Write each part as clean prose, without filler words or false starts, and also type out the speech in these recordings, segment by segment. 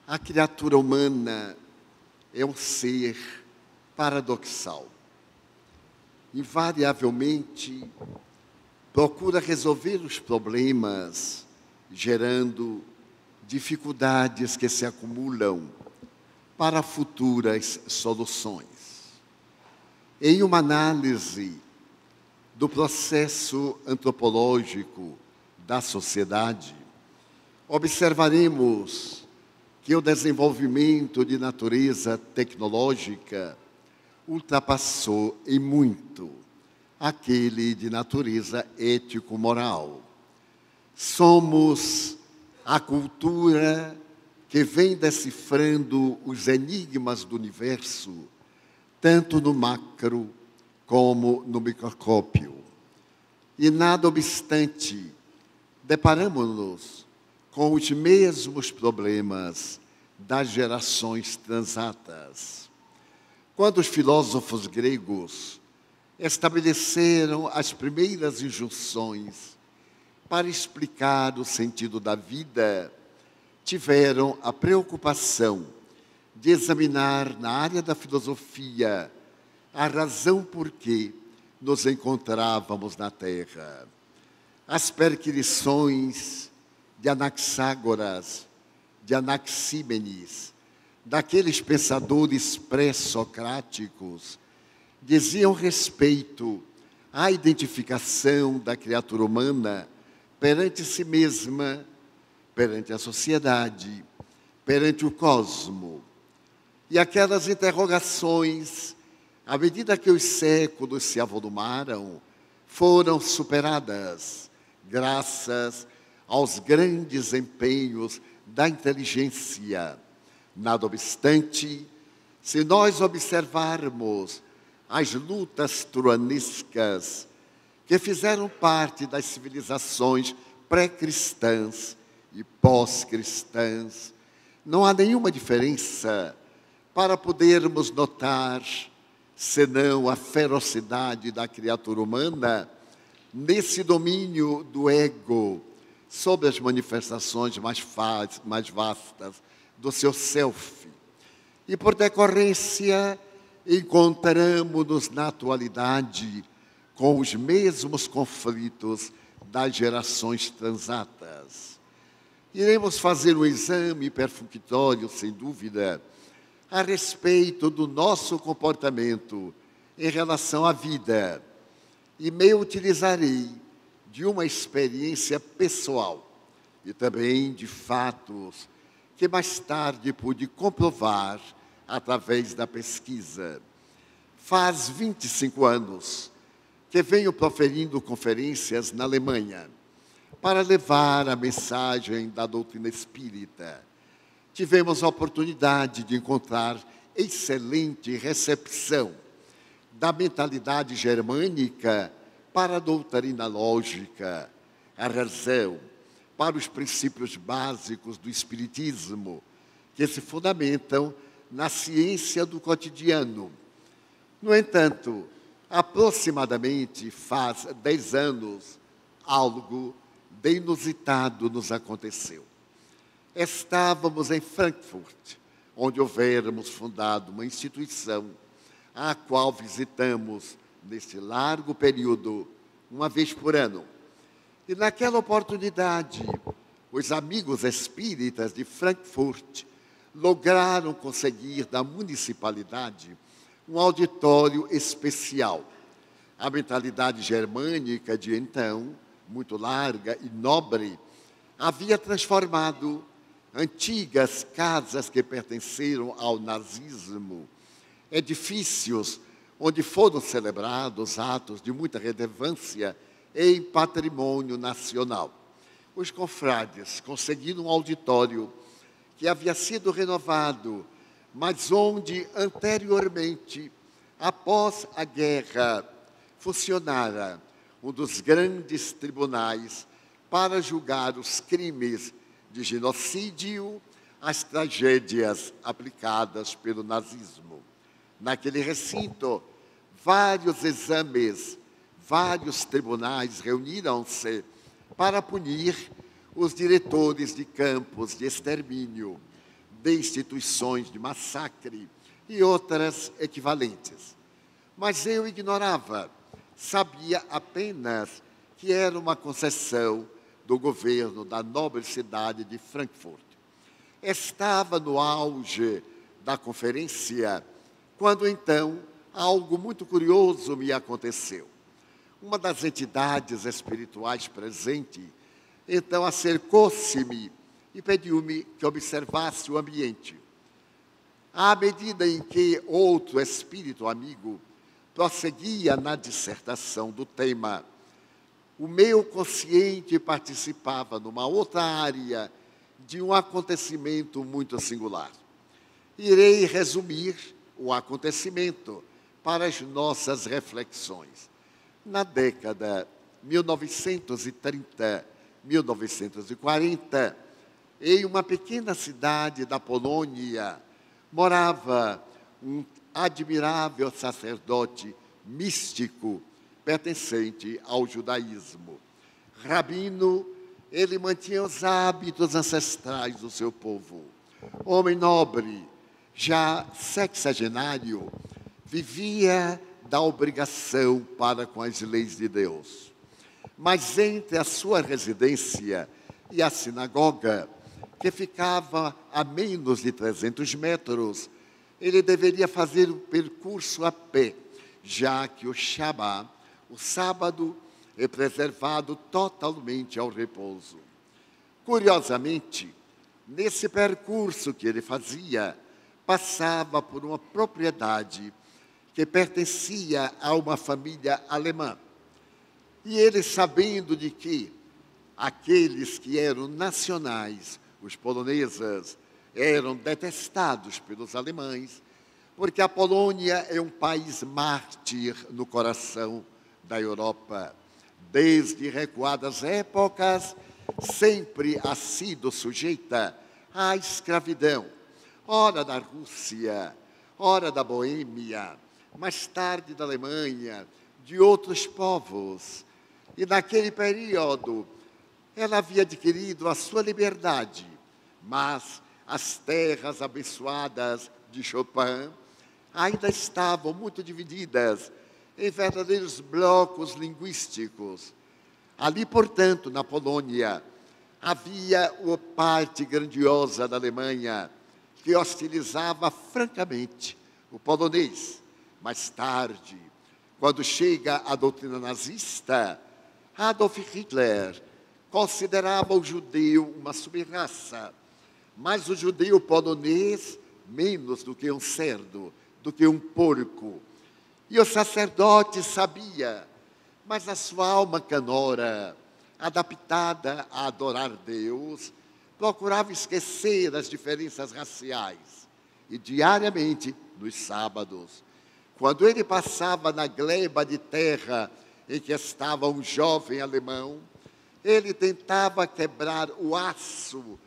A criatura humana é um ser paradoxal. Invariavelmente, procura resolver os problemas, gerando dificuldades que se acumulam para futuras soluções. Em uma análise do processo antropológico da sociedade, observaremos que o desenvolvimento de natureza tecnológica ultrapassou em muito aquele de natureza ético-moral. Somos a cultura que vem decifrando os enigmas do universo, tanto no macro como no microscópio. E, nada obstante, deparamos-nos com os mesmos problemas das gerações transatas. Quando os filósofos gregos estabeleceram as primeiras injunções para explicar o sentido da vida, tiveram a preocupação de examinar na área da filosofia a razão por que nos encontrávamos na Terra. As perquisições de Anaxágoras, de Anaxímenes, daqueles pensadores pré-socráticos, diziam respeito à identificação da criatura humana perante si mesma, perante a sociedade, perante o cosmo. E aquelas interrogações, à medida que os séculos se avolumaram, foram superadas, graças aos grandes empenhos da inteligência. Nada obstante, se nós observarmos as lutas troanescas que fizeram parte das civilizações pré-cristãs e pós-cristãs, não há nenhuma diferença para podermos notar, senão a ferocidade da criatura humana, nesse domínio do ego sobre as manifestações mais vastas do seu self. E, por decorrência, encontramos-nos na atualidade com os mesmos conflitos das gerações transatas. Iremos fazer um exame perfunctório, sem dúvida, a respeito do nosso comportamento em relação à vida. E me utilizarei de uma experiência pessoal e também de fatos que mais tarde pude comprovar através da pesquisa. Faz 25 anos que venho proferindo conferências na Alemanha para levar a mensagem da doutrina espírita. Tivemos a oportunidade de encontrar excelente recepção da mentalidade germânica para a doutrina lógica, a razão, para os princípios básicos do espiritismo, que se fundamentam na ciência do cotidiano. No entanto, aproximadamente faz 10 anos, algo de inusitado nos aconteceu. Estávamos em Frankfurt, onde houvéramos fundado uma instituição, a qual visitamos, neste largo período, uma vez por ano. E naquela oportunidade, os amigos espíritas de Frankfurt lograram conseguir da municipalidade um auditório especial. A mentalidade germânica de então, muito larga e nobre, havia transformado antigas casas que pertenceram ao nazismo, edifícios onde foram celebrados atos de muita relevância em patrimônio nacional. Os confrades conseguiram um auditório que havia sido renovado, mas onde anteriormente, após a guerra, funcionara um dos grandes tribunais para julgar os crimes de genocídio, as tragédias aplicadas pelo nazismo. Naquele recinto, vários exames, vários tribunais reuniram-se para punir os diretores de campos de extermínio, de instituições de massacre e outras equivalentes. Mas eu ignorava, sabia apenas que era uma concessão do governo da nobre cidade de Frankfurt. Estava no auge da conferência, quando então algo muito curioso me aconteceu. Uma das entidades espirituais presente, então acercou-se-me e pediu-me que observasse o ambiente. À medida em que outro espírito amigo prosseguia na dissertação do tema, o meu consciente participava numa outra área de um acontecimento muito singular. Irei resumir o acontecimento para as nossas reflexões. Na década 1930-1940, em uma pequena cidade da Polônia, morava um admirável sacerdote místico pertencente ao judaísmo. Rabino, ele mantinha os hábitos ancestrais do seu povo. Homem nobre, já sexagenário, vivia da obrigação para com as leis de Deus. Mas entre a sua residência e a sinagoga, que ficava a menos de 300 metros, ele deveria fazer o percurso a pé, já que o Shabá, o sábado, é preservado totalmente ao repouso. Curiosamente, nesse percurso que ele fazia, passava por uma propriedade que pertencia a uma família alemã. E ele, sabendo de que aqueles que eram nacionais, os poloneses, eram detestados pelos alemães, porque a Polônia é um país mártir no coração da Europa. Desde recuadas épocas, sempre ha sido sujeita à escravidão, ora da Rússia, ora da Boêmia, mais tarde da Alemanha, de outros povos. E naquele período, ela havia adquirido a sua liberdade, mas as terras abençoadas de Chopin ainda estavam muito divididas em verdadeiros blocos linguísticos. Ali, portanto, na Polônia, havia uma parte grandiosa da Alemanha que hostilizava francamente o polonês. Mais tarde, quando chega a doutrina nazista, Adolf Hitler considerava o judeu uma sub-raça, mas o judeu polonês menos do que um cerdo, do que um porco. E o sacerdote sabia, mas a sua alma canora, adaptada a adorar Deus, procurava esquecer as diferenças raciais. E diariamente, nos sábados, quando ele passava na gleba de terra em que estava um jovem alemão, ele tentava quebrar o aço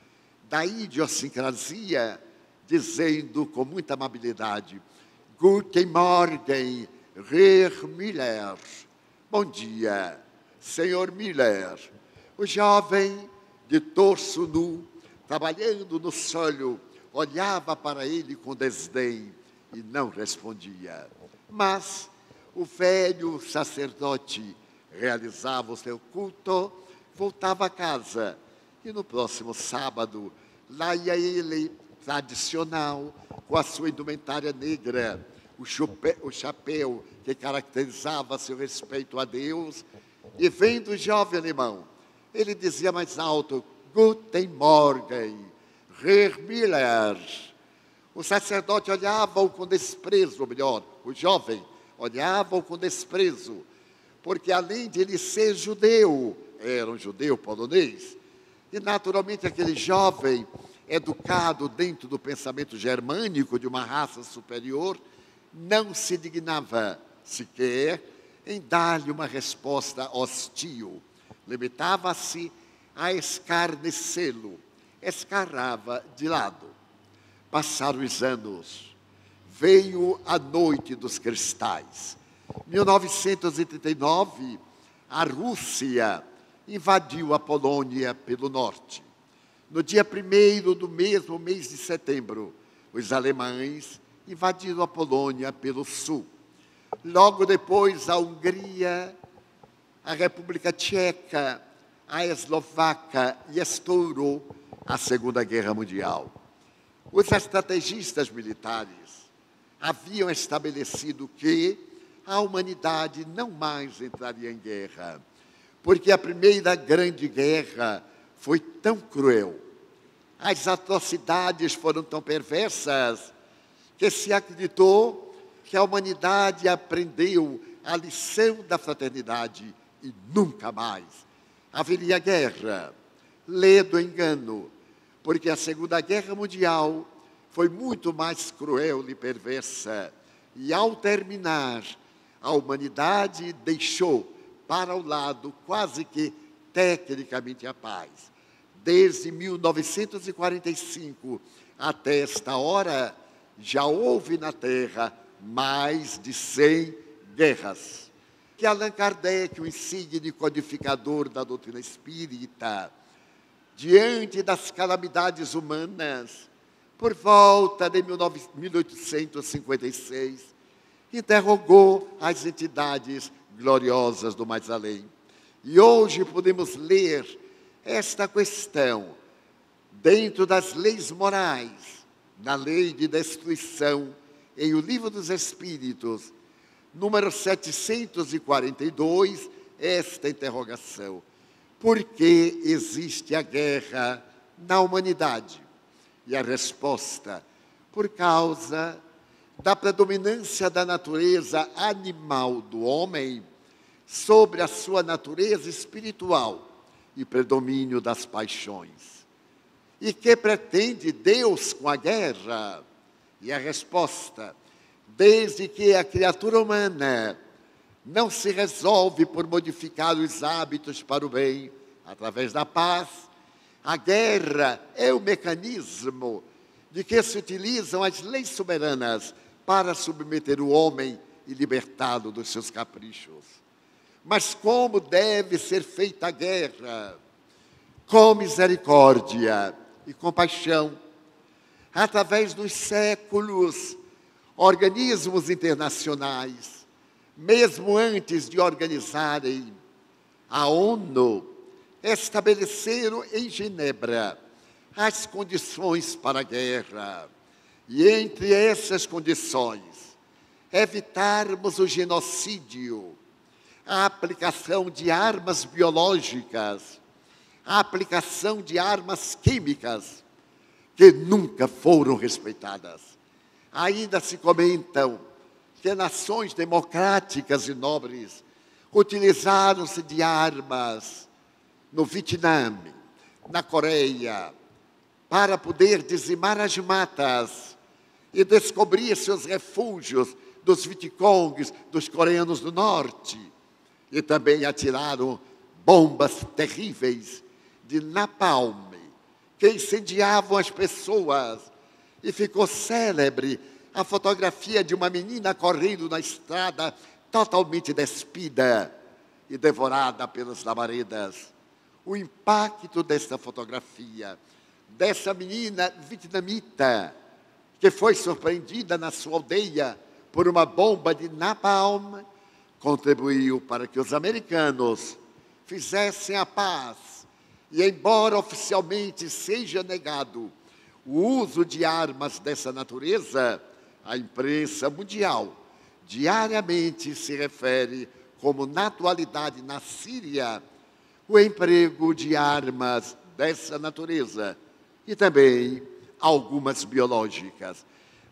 da idiosincrasia, dizendo com muita amabilidade: Guten Morgen, Herr Müller. Bom dia, senhor Müller. O jovem, de torso nu, trabalhando no solo, olhava para ele com desdém e não respondia. Mas o velho sacerdote realizava o seu culto, voltava a casa e no próximo sábado, lá ia ele, tradicional, com a sua indumentária negra, o chapéu que caracterizava seu respeito a Deus, e vendo o jovem alemão, ele dizia mais alto: Guten Morgen, Herr Müller. O sacerdote olhava-o com desprezo, ou melhor, o jovem olhava-o com desprezo, porque além de ele ser judeu, era um judeu polonês, e naturalmente aquele jovem, educado dentro do pensamento germânico de uma raça superior, não se dignava sequer em dar-lhe uma resposta hostil. Limitava-se a escarnecê-lo, escarrava de lado. Passaram os anos, veio a noite dos cristais. 1939, a Rússia invadiu a Polônia pelo norte. no dia 1º do mesmo mês de setembro, os alemães invadiram a Polônia pelo sul. Logo depois, a Hungria, a República Tcheca, a Eslováquia e estourou a Segunda Guerra Mundial. Os estrategistas militares haviam estabelecido que a humanidade não mais entraria em guerra, porque a Primeira Grande Guerra foi tão cruel, as atrocidades foram tão perversas, que se acreditou que a humanidade aprendeu a lição da fraternidade e nunca mais haveria guerra. Lê do engano, porque a Segunda Guerra Mundial foi muito mais cruel e perversa, e ao terminar, a humanidade deixou para o lado quase que tecnicamente a paz. Desde 1945 até esta hora, já houve na Terra mais de 100 guerras. Que Allan Kardec, o insigne codificador da doutrina espírita, diante das calamidades humanas, por volta de 1856, interrogou as entidades gloriosas do mais além. E hoje podemos ler esta questão dentro das leis morais, na lei de destruição, em O Livro dos Espíritos, número 742, esta interrogação: por que existe a guerra na humanidade? E a resposta: por causa da predominância da natureza animal do homem sobre a sua natureza espiritual e predomínio das paixões. E que pretende Deus com a guerra? E a resposta: desde que a criatura humana não se resolve por modificar os hábitos para o bem, através da paz, a guerra é o mecanismo de que se utilizam as leis soberanas para submeter o homem e libertá-lo dos seus caprichos. Mas como deve ser feita a guerra? Com misericórdia e compaixão. Através dos séculos, organismos internacionais, mesmo antes de organizarem a ONU, estabeleceram em Genebra as condições para a guerra. E entre essas condições, evitarmos o genocídio, a aplicação de armas biológicas, a aplicação de armas químicas, que nunca foram respeitadas. Ainda se comentam que nações democráticas e nobres utilizaram-se de armas no Vietnã, na Coreia, para poder dizimar as matas e descobrir seus refúgios dos Vietcongs, dos coreanos do norte. E também atiraram bombas terríveis de napalm, que incendiavam as pessoas. E ficou célebre a fotografia de uma menina correndo na estrada, totalmente despida e devorada pelas labaredas. O impacto desta fotografia, dessa menina vietnamita, que foi surpreendida na sua aldeia por uma bomba de napalm, contribuiu para que os americanos fizessem a paz. E embora oficialmente seja negado o uso de armas dessa natureza, a imprensa mundial diariamente se refere como, na atualidade, na Síria, o emprego de armas dessa natureza e também algumas biológicas,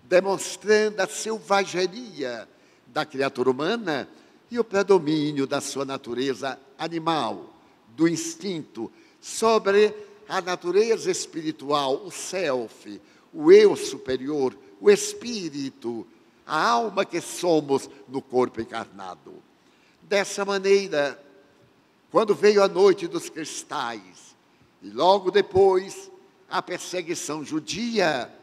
demonstrando a selvageria da criatura humana e o predomínio da sua natureza animal, do instinto, sobre a natureza espiritual, o self, o eu superior, o espírito, a alma que somos no corpo encarnado. Dessa maneira, quando veio a noite dos cristais, e logo depois a perseguição judia,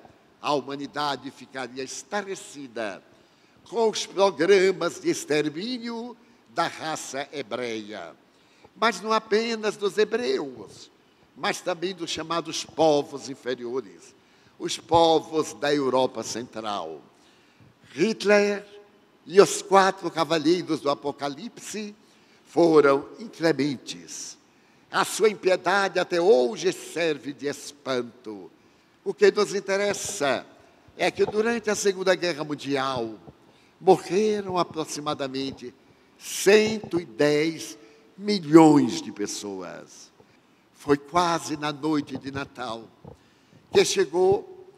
a humanidade ficaria estarrecida com os programas de extermínio da raça hebreia. Mas não apenas dos hebreus, mas também dos chamados povos inferiores, os povos da Europa Central. Hitler e os 4 cavaleiros do Apocalipse foram inclementes. A sua impiedade até hoje serve de espanto. O que nos interessa é que durante a Segunda Guerra Mundial morreram aproximadamente 110 milhões de pessoas. Foi quase na noite de Natal que chegou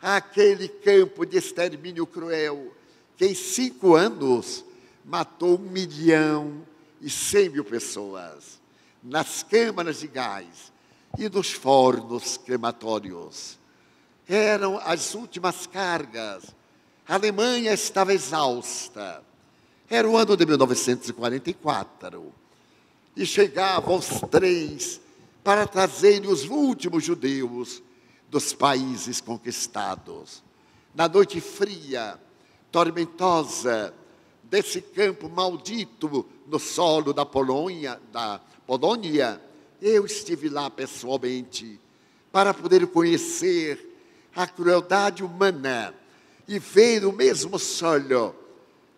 aquele campo de extermínio cruel que em 5 anos matou 1.100.000 pessoas nas câmaras de gás e nos fornos crematórios. Eram as últimas cargas. A Alemanha estava exausta. Era o ano de 1944. E chegavam os trens para trazerem os últimos judeus dos países conquistados. Na noite fria, tormentosa, desse campo maldito no solo da Polônia, eu estive lá pessoalmente para poder conhecer a crueldade humana e ver o mesmo solo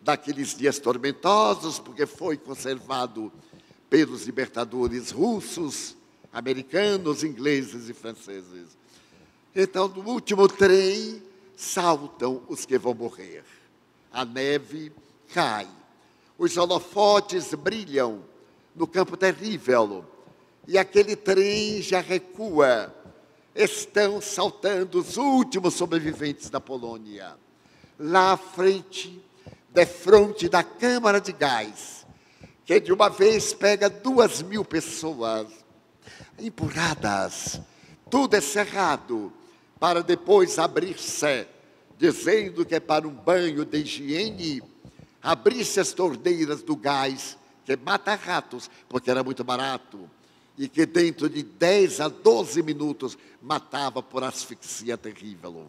daqueles dias tormentosos, porque foi conservado pelos libertadores russos, americanos, ingleses e franceses. Então, no último trem, saltam os que vão morrer. A neve cai. Os holofotes brilham no campo terrível. E aquele trem já recua. Estão saltando os últimos sobreviventes da Polônia. Lá à frente, defronte da câmara de gás, que de uma vez pega 2.000 pessoas empurradas, tudo é cerrado, para depois abrir-se, dizendo que é para um banho de higiene, abrir-se as torneiras do gás, que mata ratos, porque era muito barato, e que dentro de 10 a 12 minutos matava por asfixia terrível.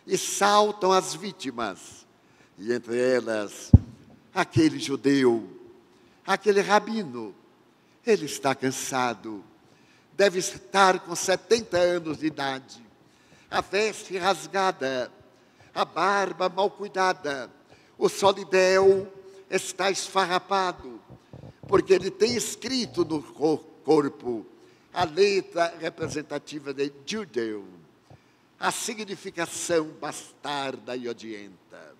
E saltam as vítimas, e entre elas, aquele judeu, aquele rabino. Ele está cansado, deve estar com 70 anos de idade, a veste rasgada, a barba mal cuidada, o solidéu está esfarrapado, porque ele tem escrito no corpo a letra representativa de judeu, a significação bastarda e odienta.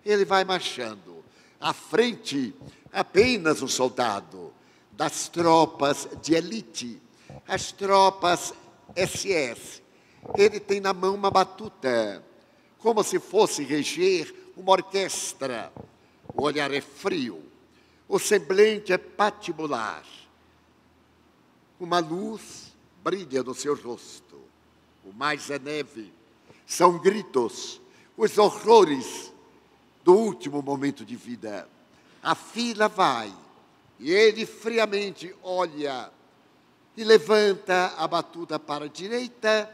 Ele vai marchando, à frente apenas um soldado das tropas de elite, as tropas SS. Ele tem na mão uma batuta, como se fosse reger uma orquestra. O olhar é frio, o semblante é patibular. Uma luz brilha no seu rosto. O mais é neve, são gritos, os horrores do último momento de vida. A fila vai, e ele friamente olha e levanta a batuta para a direita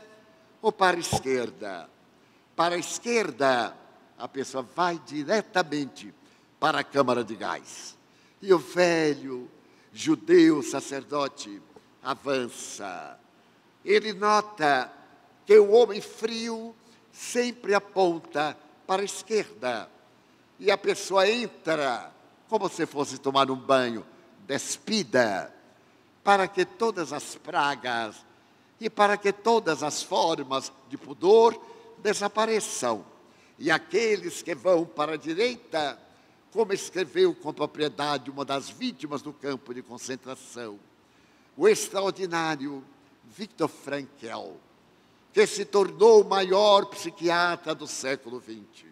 ou para a esquerda. Para a esquerda, a pessoa vai diretamente para a câmara de gás. E o velho judeu sacerdote avança. Ele nota que o homem frio sempre aponta para a esquerda. E a pessoa entra como se fosse tomar um banho, despida, para que todas as pragas e para que todas as formas de pudor desapareçam. E aqueles que vão para a direita, como escreveu com propriedade uma das vítimas do campo de concentração, o extraordinário Viktor Frankl, que se tornou o maior psiquiatra do século XX.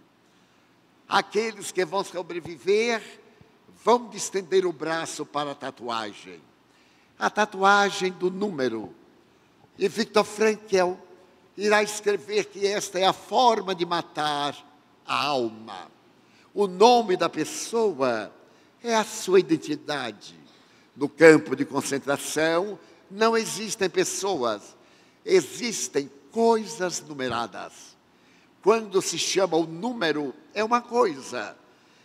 Aqueles que vão sobreviver vão estender o braço para a tatuagem do número. E Viktor Frankl irá escrever que esta é a forma de matar a alma. O nome da pessoa é a sua identidade. No campo de concentração não existem pessoas, existem coisas numeradas. Quando se chama o número, é uma coisa.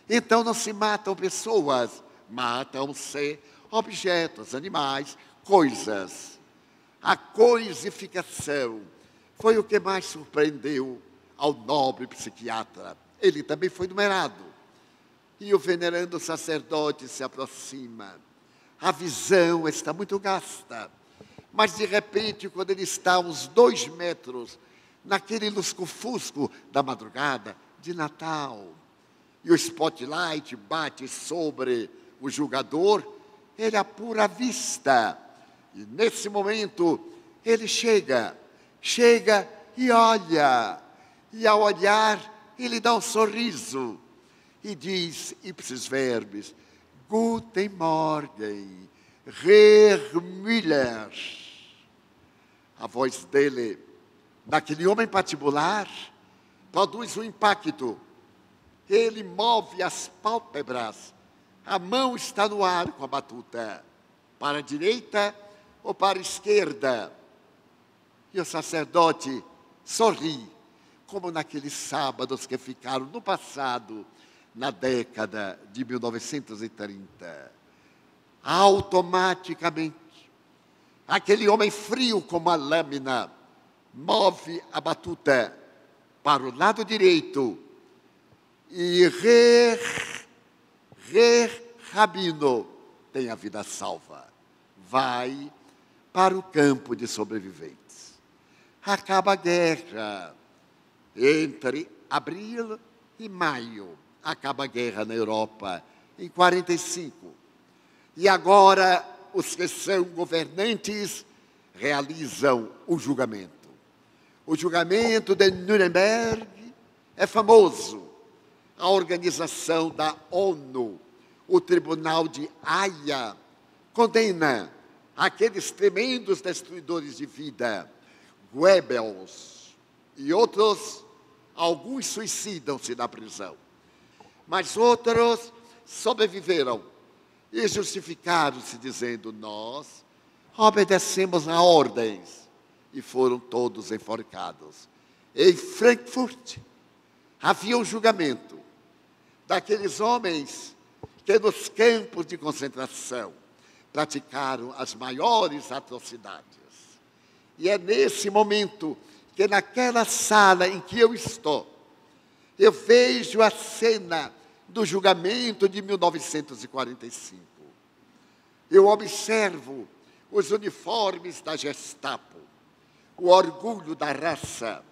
Então não se matam pessoas, matam-se objetos, animais, coisas. A coisificação foi o que mais surpreendeu ao nobre psiquiatra. Ele também foi numerado. E o venerando sacerdote se aproxima. A visão está muito gasta. Mas, de repente, quando ele está a uns 2 metros, naquele lusco-fusco da madrugada de Natal, e o spotlight bate sobre o julgador, ele apura a vista. E, nesse momento, ele chega e olha. E, ao olhar, ele dá um sorriso e diz, ipsis verbis, Guten Morgen, Herr Müller. A voz dele, naquele homem patibular, produz um impacto. Ele move as pálpebras, a mão está no ar com a batuta, para a direita ou para a esquerda. E o sacerdote sorri, como naqueles sábados que ficaram no passado, na década de 1930. Automaticamente, aquele homem frio como a lâmina, move a batuta para o lado direito e Rabino tem a vida salva. Vai para o campo de sobreviventes. Acaba a guerra. Entre abril e maio, acaba a guerra na Europa, em 45. E agora, os que são governantes realizam o julgamento. O julgamento de Nuremberg é famoso. A organização da ONU, o Tribunal de Haia, condena aqueles tremendos destruidores de vida, Goebbels e outros. Alguns suicidam-se na prisão, mas outros sobreviveram e justificaram-se dizendo, nós obedecemos a ordens, e foram todos enforcados. Em Frankfurt, havia um julgamento daqueles homens que nos campos de concentração praticaram as maiores atrocidades. E é nesse momento que naquela sala em que eu estou, eu vejo a cena do julgamento de 1945. Eu observo os uniformes da Gestapo, o orgulho da raça,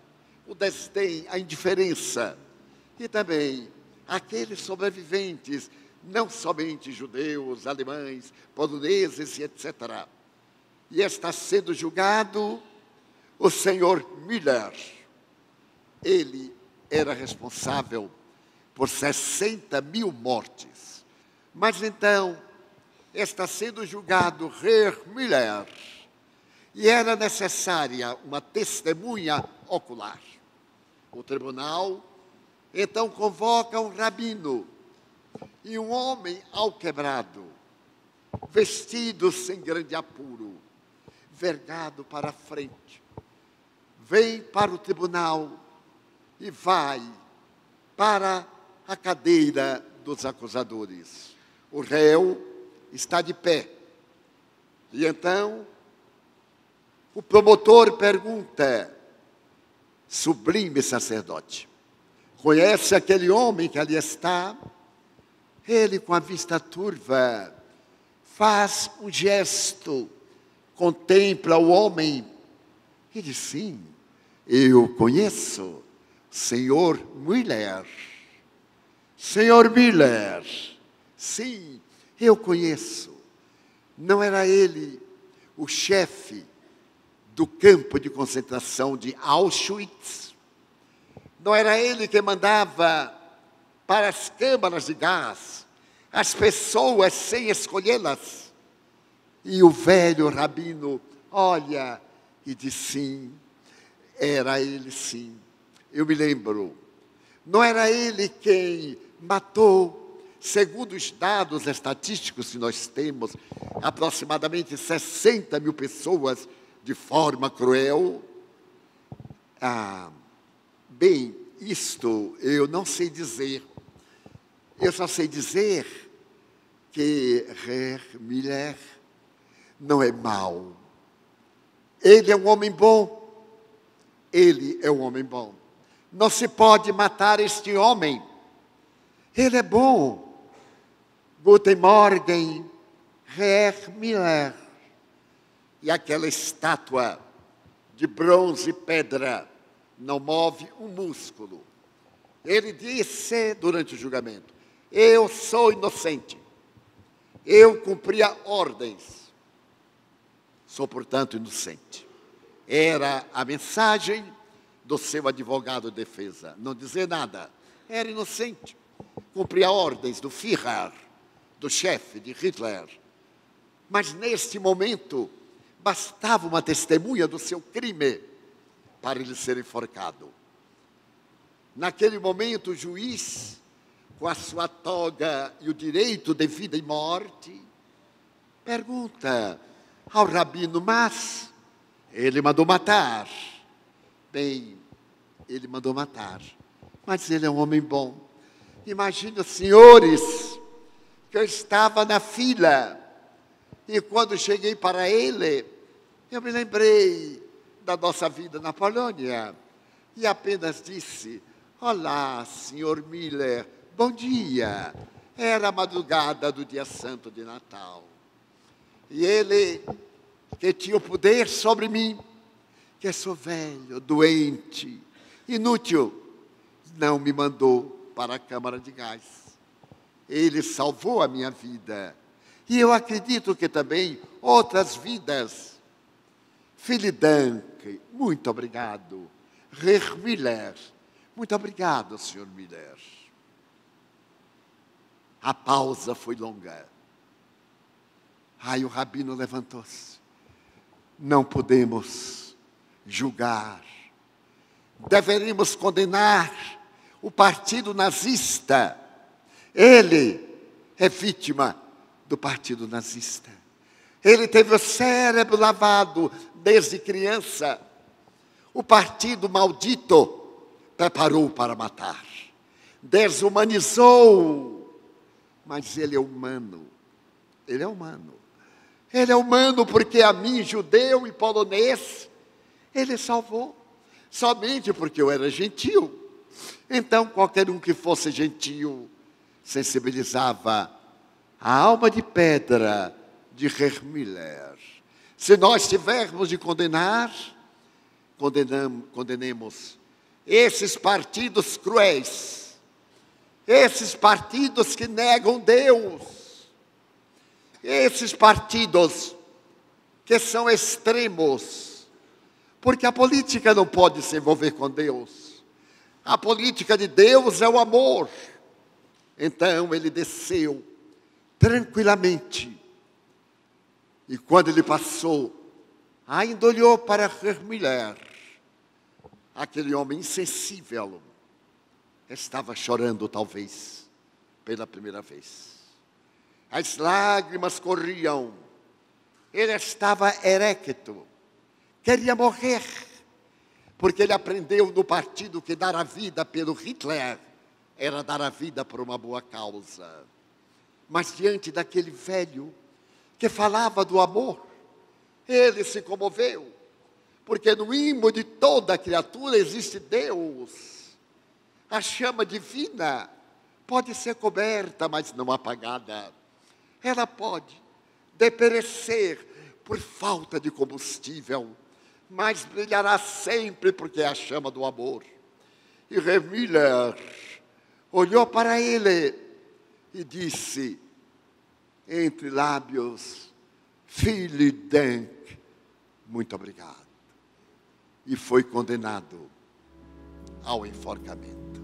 o desdém, a indiferença, e também aqueles sobreviventes, não somente judeus, alemães, poloneses e etc. E está sendo julgado o senhor Müller. Ele era responsável por 60 mil mortes. Mas então, está sendo julgado Herr Müller. E era necessária uma testemunha ocular. O tribunal, então, convoca um rabino e um homem alquebrado, vestido sem grande apuro, vergado para a frente. Vem para o tribunal e vai para a cadeira dos acusadores. O réu está de pé. E então, o promotor pergunta, sublime sacerdote, conhece aquele homem que ali está? Ele, com a vista turva, faz um gesto, contempla o homem e diz, sim, eu conheço, senhor Müller. Senhor Müller, sim, eu conheço. Não era ele o chefe do campo de concentração de Auschwitz? Não era ele que mandava para as câmaras de gás as pessoas sem escolhê-las? E o velho rabino olha e diz, sim, era ele sim. Eu me lembro, não era ele quem matou, segundo os dados estatísticos que nós temos, aproximadamente 60 mil pessoas de forma cruel? Bem, isto eu não sei dizer. Eu só sei dizer que Herr Müller não é mau. Ele é um homem bom. Ele é um homem bom. Não se pode matar este homem. Ele é bom. Guten Morgen, Herr Miller. E aquela estátua de bronze e pedra não move um músculo. Ele disse durante o julgamento: eu sou inocente. Eu cumpria ordens. Sou, portanto, inocente. Era a mensagem do seu advogado de defesa. Não dizer nada. Era inocente. Cumpria ordens do Führer, do chefe de Hitler. Mas neste momento, bastava uma testemunha do seu crime para ele ser enforcado. Naquele momento, o juiz, com a sua toga e o direito de vida e morte, pergunta ao rabino: mas ele mandou matar. Bem, ele mandou matar, mas ele é um homem bom. Imagine os senhores, que eu estava na fila, e quando cheguei para ele, eu me lembrei da nossa vida na Polônia, e apenas disse: olá, senhor Miller, bom dia. Era a madrugada do dia santo de Natal. E ele, que tinha o poder sobre mim, que sou velho, doente, inútil, não me mandou para a câmara de gás. Ele salvou a minha vida. E eu acredito que também outras vidas. Philip Dank, muito obrigado. Herr Miller, muito obrigado, senhor Miller. A pausa foi longa. Aí o rabino levantou-se. Não podemos julgar. Deveríamos condenar o partido nazista. Ele é vítima do partido nazista. Ele teve o cérebro lavado desde criança. O partido maldito preparou para matar. Desumanizou. Mas ele é humano. Ele é humano. Ele é humano porque a mim, judeu e polonês, ele salvou. Somente porque eu era gentil. Então, qualquer um que fosse gentil sensibilizava a alma de pedra de Herr Miller. Se nós tivermos de condenar, condenemos esses partidos cruéis, esses partidos que negam Deus, esses partidos que são extremos, porque a política não pode se envolver com Deus. A política de Deus é o amor. Então ele desceu tranquilamente. E quando ele passou, ainda olhou para Herr Miller. Aquele homem insensível estava chorando, talvez, pela primeira vez. As lágrimas corriam. Ele estava erecto. Queria morrer. Porque ele aprendeu no partido que dar a vida pelo Hitler era dar a vida por uma boa causa. Mas diante daquele velho que falava do amor, ele se comoveu. Porque no ímã de toda criatura existe Deus. A chama divina pode ser coberta, mas não apagada. Ela pode deperecer por falta de combustível, mas brilhará sempre porque é a chama do amor. E Herr Miller olhou para ele e disse, entre lábios, Philip Dank, muito obrigado. E foi condenado ao enforcamento.